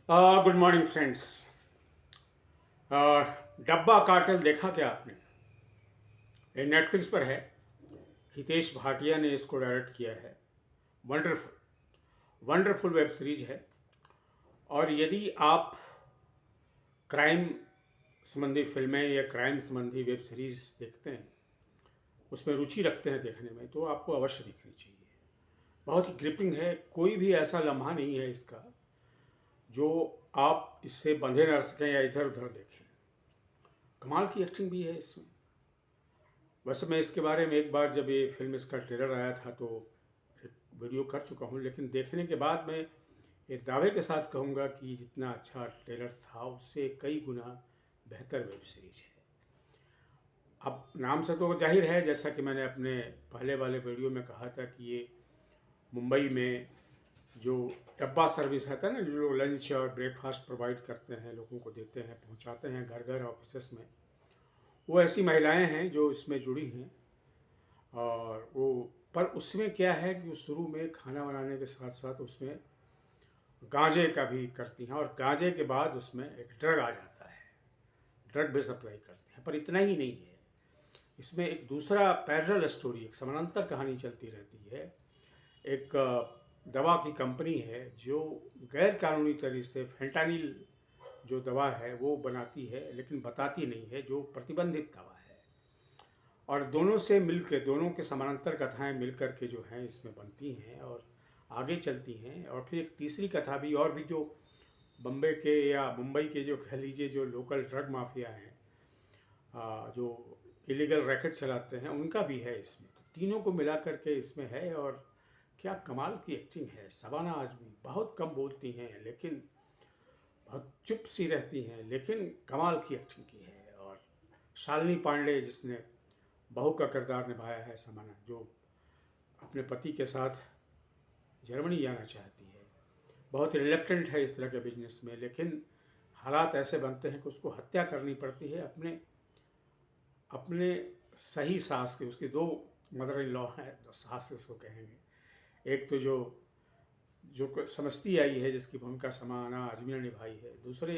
Good morning friends. डब्बा cartel देखा क्या आपने? ये नेटफ्लिक्स पर है। हितेश भाटिया ने इसको डायरेक्ट किया है। वंडरफुल वंडरफुल वेब सीरीज है। और यदि आप क्राइम संबंधी फिल्में या क्राइम संबंधी वेब सीरीज देखते हैं, उसमें रुचि रखते हैं देखने में, तो आपको अवश्य देखनी चाहिए। बहुत ही ग्रिपिंग है। कोई भी ऐसा लम्हा नहीं है इसका जो आप इससे बंधे न रह सकें या इधर उधर देखें। कमाल की एक्टिंग भी है इसमें। वैसे मैं इसके बारे में एक बार जब ये फिल्म इसका ट्रेलर आया था तो एक वीडियो कर चुका हूँ, लेकिन देखने के बाद मैं ये दावे के साथ कहूँगा कि जितना अच्छा ट्रेलर था उससे कई गुना बेहतर वेब सीरीज है। अब नाम से तो जाहिर है, जैसा कि मैंने अपने पहले वाले वीडियो में कहा था कि ये मुंबई में जो डब्बा सर्विस है ना, जो लंच और ब्रेकफास्ट प्रोवाइड करते हैं, लोगों को देते हैं, पहुंचाते हैं घर घर ऑफिस में, वो ऐसी महिलाएं हैं जो इसमें जुड़ी हैं। और वो पर उसमें क्या है कि शुरू में खाना बनाने के साथ साथ उसमें गांजे का भी करती हैं, और गांजे के बाद उसमें एक ड्रग आ जाता है, ड्रग भी सप्लाई करते हैं। पर इतना ही नहीं है, इसमें एक दूसरा पैरेलल स्टोरी, एक समानांतर कहानी चलती रहती है। एक दवा की कंपनी है जो गैर कानूनी तरीके से फेंटानिल जो दवा है वो बनाती है, लेकिन बताती नहीं है, जो प्रतिबंधित दवा है। और दोनों से मिलकर, दोनों के समानांतर कथाएं मिलकर के जो हैं इसमें बनती हैं और आगे चलती हैं। और फिर एक तीसरी कथा भी, और भी जो बम्बई के या मुंबई के जो कह लीजिए जो लोकल ड्रग माफिया हैं, जो इलीगल रैकेट चलाते हैं, उनका भी है इसमें। तो तीनों को मिला करके इसमें है। और क्या कमाल की एक्टिंग है। शबाना आजमी बहुत कम बोलती हैं, लेकिन बहुत चुप सी रहती हैं, लेकिन कमाल की एक्टिंग की है। और शालिनी पांडे जिसने बहू का किरदार निभाया है, समाना, जो अपने पति के साथ जर्मनी जाना चाहती है, बहुत रिलेक्टेंट है इस तरह के बिजनेस में, लेकिन हालात ऐसे बनते हैं कि उसको हत्या करनी पड़ती है अपने अपने सही सास के। उसके दो मदर इन लॉ हैं, जो सास उसको कहेंगे। एक तो जो जो समझती आई है, जिसकी भूमिका समाना आजमी ने निभाई है। दूसरे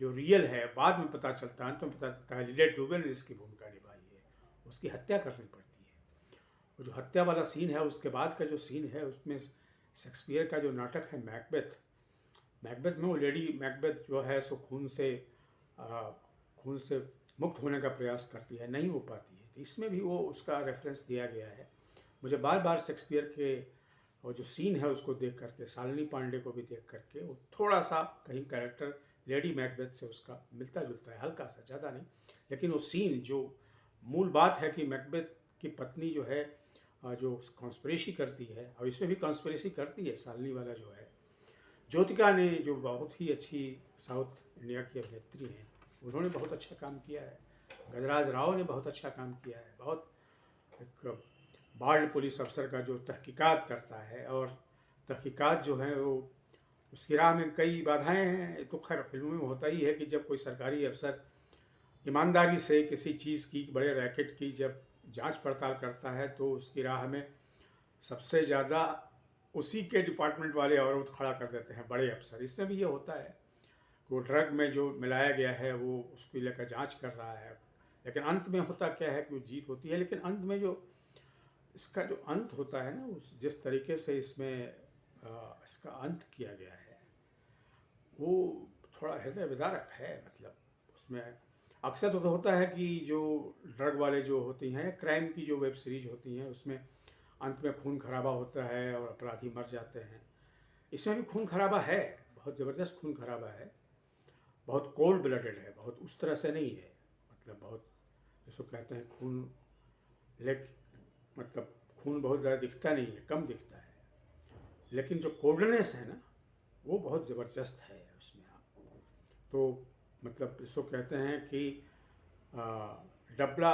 जो रियल है, बाद में पता चलता है, अंत में पता चलता है लिलेट डुबे ने जिसकी भूमिका निभाई है, उसकी हत्या करनी पड़ती है। और जो हत्या वाला सीन है, उसके बाद का जो सीन है, उसमें शेक्सपियर का जो नाटक है मैकबेथ, मैकबेथ में वो लेडी मैकबेथ जो है सो खून से मुक्त होने का प्रयास करती है, नहीं हो पाती है। तो इसमें भी वो उसका रेफरेंस दिया गया है। मुझे बार बार शेक्सपियर के और जो सीन है उसको देख करके, शालिनी पांडे को भी देख करके, वो थोड़ा सा कहीं कैरेक्टर लेडी मैकबेथ से उसका मिलता जुलता है, हल्का सा, ज़्यादा नहीं। लेकिन वो सीन जो मूल बात है कि मैकबेथ की पत्नी जो है, जो कॉन्स्पिरेसी करती है, और इसमें भी कॉन्स्पिरेसी करती है शालिनी वाला जो है, ज्योतिका ने, जो बहुत ही अच्छी साउथ इंडिया की अभिनेत्री हैं, उन्होंने बहुत अच्छा काम किया है। गजराज राव ने बहुत अच्छा काम किया है। बहुत एक बाल्ड पुलिस अफसर का जो तहकीकात करता है, और तहकीकात जो है वो, उसकी राह में कई बाधाएं हैं। ये तो खैर फिल्मों में होता ही है कि जब कोई सरकारी अफसर ईमानदारी से किसी चीज़ की, बड़े रैकेट की जब जांच पड़ताल करता है, तो उसकी राह में सबसे ज़्यादा उसी के डिपार्टमेंट वाले अवरोध खड़ा कर देते हैं, बड़े अफसर। इसमें भी ये होता है कि वो ड्रग में जो मिलाया गया है वो उसको लेकर जांच कर रहा है, लेकिन अंत में होता क्या है कि वो जीत होती है। लेकिन अंत में जो इसका जो अंत होता है ना, उस जिस तरीके से इसमें इसका अंत किया गया है, वो थोड़ा हृदय विदारक है। मतलब उसमें अक्सर तो होता है कि जो ड्रग वाले जो होती हैं, क्राइम की जो वेब सीरीज होती हैं, उसमें अंत में खून खराबा होता है और अपराधी मर जाते हैं। इसमें भी खून खराबा है, बहुत ज़बरदस्त खून खराबा है, बहुत कोल्ड ब्लडेड है, बहुत उस तरह से नहीं है। मतलब बहुत, जिसको कहते हैं खून, लेक मतलब खून बहुत ज़्यादा दिखता नहीं है, कम दिखता है, लेकिन जो कोल्डनेस है ना, वो बहुत ज़बरदस्त है उसमें। आप तो मतलब इसको कहते हैं कि डबला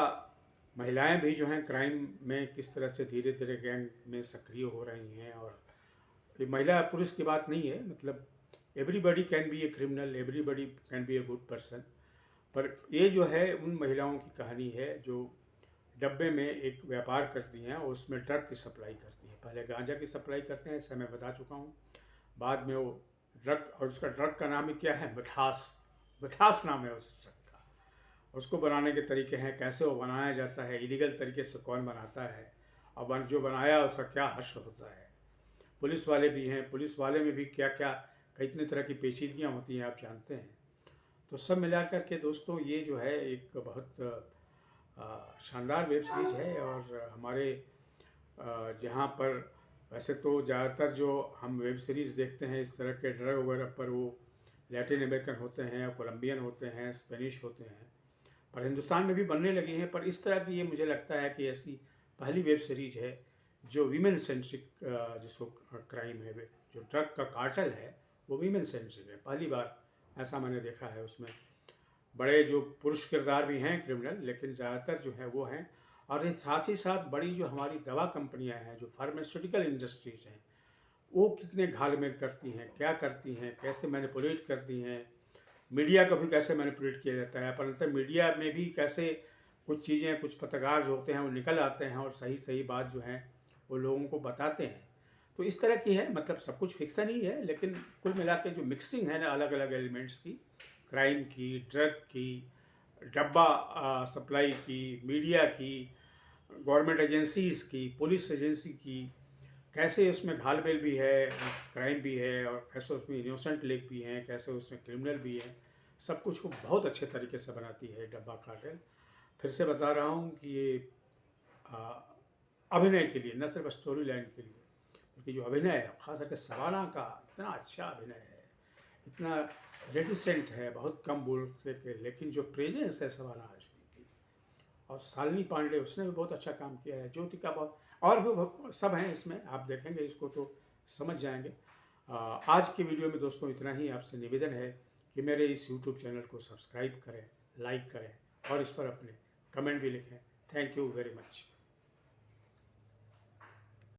महिलाएं भी जो हैं क्राइम में किस तरह से धीरे धीरे गैंग में सक्रिय हो रही हैं। और ये महिला पुरुष की बात नहीं है, मतलब everybody can be a criminal, everybody can be a good person. पर ये जो है उन महिलाओं की कहानी है जो डब्बे में एक व्यापार करती हैं और उसमें ड्रग की सप्लाई करती हैं। पहले गांजा की सप्लाई करते हैं, इसे मैं बता चुका हूँ। बाद में वो ड्रग, और उसका ड्रग का नाम ही क्या है, मिठास। मिठास नाम है उस ड्रग का। उसको बनाने के तरीके हैं, कैसे वो बनाया जाता है, इलीगल तरीके से कौन बनाता है, और जो बनाया उसका क्या हश्र होता है। पुलिस वाले भी हैं, पुलिस वाले में भी क्या क्या कितने तरह की पेचीदगियाँ होती हैं आप जानते हैं। तो सब मिला कर के दोस्तों ये जो है एक बहुत शानदार वेब सीरीज़ है। और हमारे जहाँ पर वैसे तो ज़्यादातर जो हम वेब सीरीज़ देखते हैं इस तरह के ड्रग वगैरह पर, वो लैटिन अमेरिकन होते हैं, कोलंबियन होते हैं, स्पेनिश होते हैं, पर हिंदुस्तान में भी बनने लगी हैं। पर इस तरह की ये मुझे लगता है कि ऐसी पहली वेब सीरीज़ है जो वीमेन सेंट्रिक, जिसको क्राइम है, जो ड्रग का कार्टेल है वो वीमेन सेंट्रिक है। पहली बार ऐसा मैंने देखा है। उसमें बड़े जो पुरुष किरदार भी हैं क्रिमिनल, लेकिन ज़्यादातर जो है वो हैं। और साथ ही साथ बड़ी जो हमारी दवा कंपनियां हैं, जो फार्मास्यूटिकल इंडस्ट्रीज़ हैं, वो कितने घालमेल करती हैं, क्या करती हैं, कैसे मैनिपुलेट करती हैं। मीडिया को भी कैसे मैनिपुलेट किया जाता है, परंतु मीडिया में भी कैसे कुछ चीज़ें, कुछ पत्रकार जो होते हैं वो निकल आते हैं और सही सही बात जो है वो लोगों को बताते हैं। तो इस तरह की है, मतलब सब कुछ फिक्सन ही है, लेकिन कुल मिला के जो मिक्सिंग है ना अलग अलग एलिमेंट्स की, क्राइम की, ड्रग की, डब्बा सप्लाई की, मीडिया की, गवर्नमेंट एजेंसीज़ की, पुलिस एजेंसी की, कैसे उसमें घालमेल भी है, क्राइम भी है, और कैसे उसमें इनोसेंट लोग भी हैं, कैसे उसमें क्रिमिनल भी हैं, सब कुछ को बहुत अच्छे तरीके से बनाती है डब्बा कार्टेल। फिर से बता रहा हूँ कि ये आ, अभिनय के लिए, न सिर्फ स्टोरी लाइन के लिए, बल्कि जो अभिनय है, खास करके शबाना का इतना अच्छा अभिनय है, इतना रेटिसेंट है, बहुत कम बोलते के, लेकिन जो प्रेजेंस है शबाना आजमी की, और शालिनी पांडे उसने भी बहुत अच्छा काम किया है, ज्योतिका बहुत, और भी सब हैं इसमें। आप देखेंगे इसको तो समझ जाएंगे। आज के वीडियो में दोस्तों इतना ही। आपसे निवेदन है कि मेरे इस यूट्यूब चैनल को सब्सक्राइब करें, लाइक करें, और इस पर अपने कमेंट भी लिखें। Thank you very much.